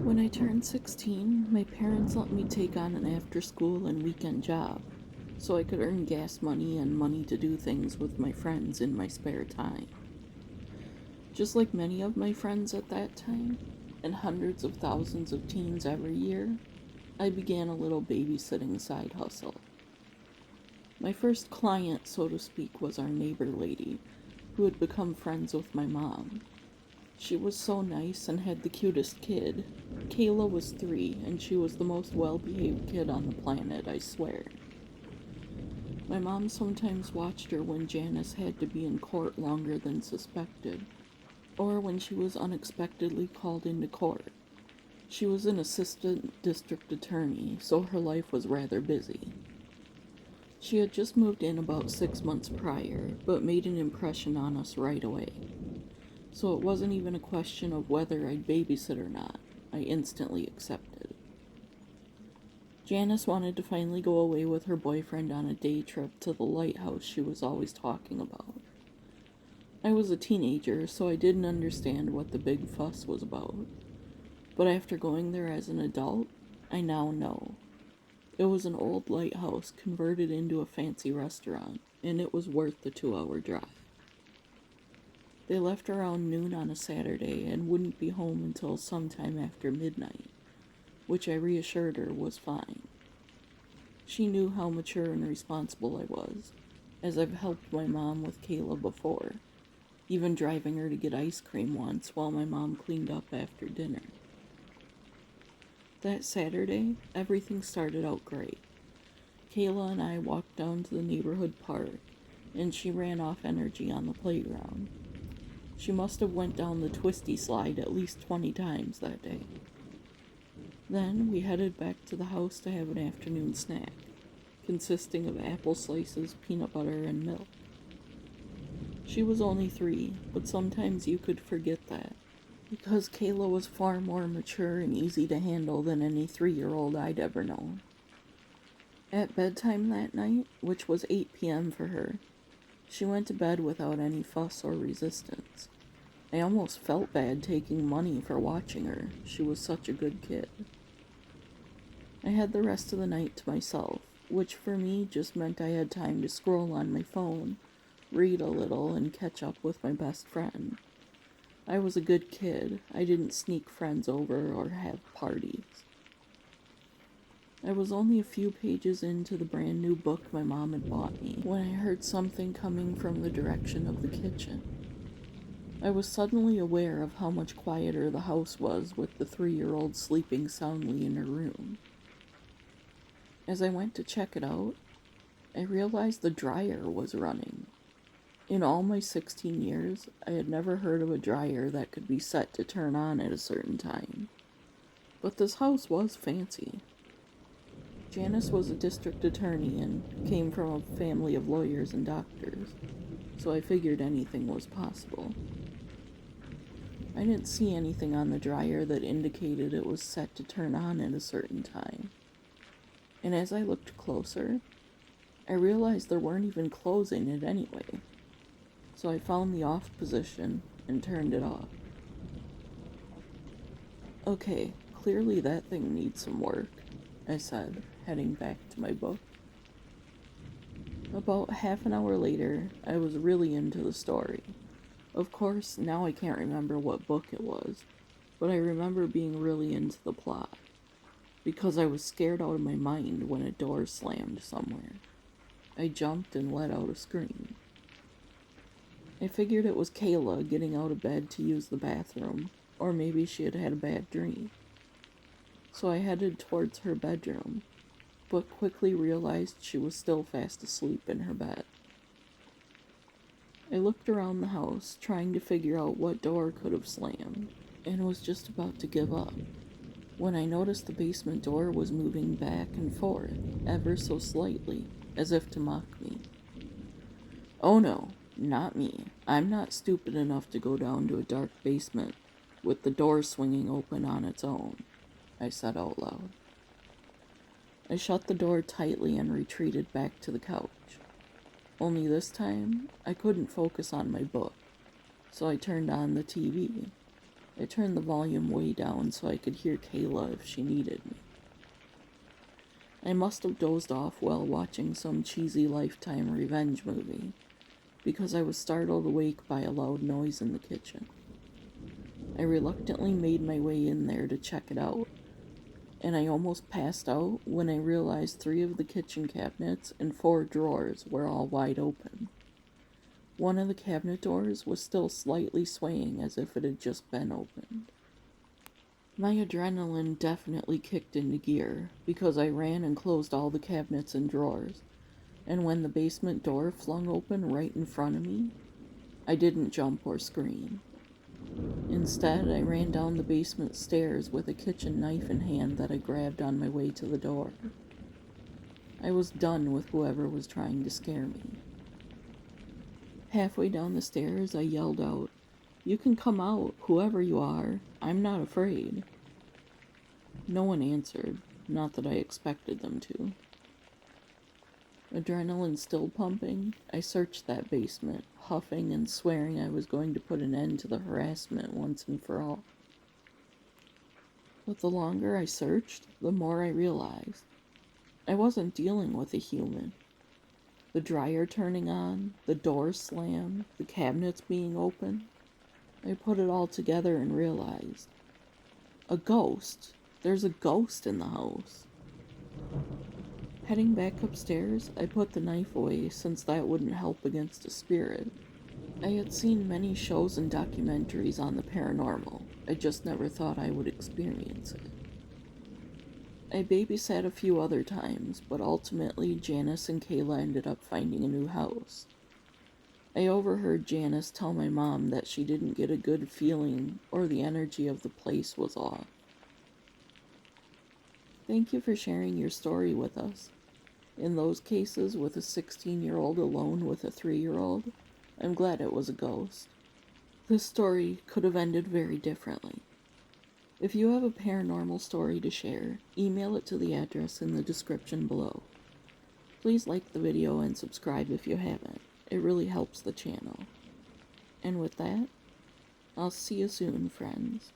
When I turned 16, my parents let me take on an after-school and weekend job so I could earn gas money and money to do things with my friends in my spare time. Just like many of my friends at that time, and hundreds of thousands of teens every year, I began a little babysitting side hustle. My first client, so to speak, was our neighbor lady, who had become friends with my mom. She was so nice and had the cutest kid. Kayla was 3, and she was the most well-behaved kid on the planet, I swear. My mom sometimes watched her when Janice had to be in court longer than suspected, or when she was unexpectedly called into court. She was an assistant district attorney, so her life was rather busy. She had just moved in about 6 months prior, but made an impression on us right away. So it wasn't even a question of whether I'd babysit or not. I instantly accepted. Janice wanted to finally go away with her boyfriend on a day trip to the lighthouse she was always talking about. I was a teenager, so I didn't understand what the big fuss was about. But after going there as an adult, I now know. It was an old lighthouse converted into a fancy restaurant, and it was worth the 2-hour drive. They left around noon on a Saturday and wouldn't be home until sometime after midnight, which I reassured her was fine. She knew how mature and responsible I was, as I've helped my mom with Kayla before, even driving her to get ice cream once while my mom cleaned up after dinner. That Saturday, everything started out great. Kayla and I walked down to the neighborhood park, and she ran off energy on the playground. She must have went down the twisty slide at least 20 times that day. Then we headed back to the house to have an afternoon snack, consisting of apple slices, peanut butter, and milk. She was only 3, but sometimes you could forget that, because Kayla was far more mature and easy to handle than any 3-year-old I'd ever known. At bedtime that night, which was 8 p.m. for her, she went to bed without any fuss or resistance. I almost felt bad taking money for watching her. She was such a good kid. I had the rest of the night to myself, which for me just meant I had time to scroll on my phone, read a little, and catch up with my best friend. I was a good kid. I didn't sneak friends over or have parties. I was only a few pages into the brand new book my mom had bought me when I heard something coming from the direction of the kitchen. I was suddenly aware of how much quieter the house was with the 3-year-old sleeping soundly in her room. As I went to check it out, I realized the dryer was running. In all my 16 years, I had never heard of a dryer that could be set to turn on at a certain time. But this house was fancy. Janice was a district attorney and came from a family of lawyers and doctors, so I figured anything was possible. I didn't see anything on the dryer that indicated it was set to turn on at a certain time. And as I looked closer, I realized there weren't even clothes in it anyway. So I found the off position and turned it off. Okay, clearly that thing needs some work, I said, heading back to my book. About half an hour later, I was really into the story. Of course, now I can't remember what book it was, but I remember being really into the plot, because I was scared out of my mind when a door slammed somewhere. I jumped and let out a scream. I figured it was Kayla getting out of bed to use the bathroom, or maybe she had had a bad dream. So I headed towards her bedroom, but quickly realized she was still fast asleep in her bed. I looked around the house, trying to figure out what door could have slammed, and was just about to give up, when I noticed the basement door was moving back and forth, ever so slightly, as if to mock me. Oh no, not me. I'm not stupid enough to go down to a dark basement with the door swinging open on its own, I said out loud. I shut the door tightly and retreated back to the couch. Only this time, I couldn't focus on my book, so I turned on the TV. I turned the volume way down so I could hear Kayla if she needed me. I must have dozed off while watching some cheesy Lifetime revenge movie, because I was startled awake by a loud noise in the kitchen. I reluctantly made my way in there to check it out, and I almost passed out when I realized 3 of the kitchen cabinets and 4 drawers were all wide open. One of the cabinet doors was still slightly swaying as if it had just been opened. My adrenaline definitely kicked into gear because I ran and closed all the cabinets and drawers, and when the basement door flung open right in front of me, I didn't jump or scream. Instead, I ran down the basement stairs with a kitchen knife in hand that I grabbed on my way to the door. I was done with whoever was trying to scare me. Halfway down the stairs, I yelled out, "You can come out, whoever you are. I'm not afraid." No one answered, not that I expected them to. Adrenaline still pumping, I searched that basement, huffing and swearing I was going to put an end to the harassment once and for all. But the longer I searched, the more I realized I wasn't dealing with a human. The dryer turning on, the door slammed, the cabinets being open. I put it all together and realized, a ghost. There's a ghost in the house. Heading back upstairs, I put the knife away since that wouldn't help against a spirit. I had seen many shows and documentaries on the paranormal. I just never thought I would experience it. I babysat a few other times, but ultimately Janice and Kayla ended up finding a new house. I overheard Janice tell my mom that she didn't get a good feeling or the energy of the place was off. Thank you for sharing your story with us. In those cases with a 16-year-old alone with a 3-year-old, I'm glad it was a ghost. This story could have ended very differently. If you have a paranormal story to share, email it to the address in the description below. Please like the video and subscribe if you haven't. It really helps the channel. And with that, I'll see you soon, friends.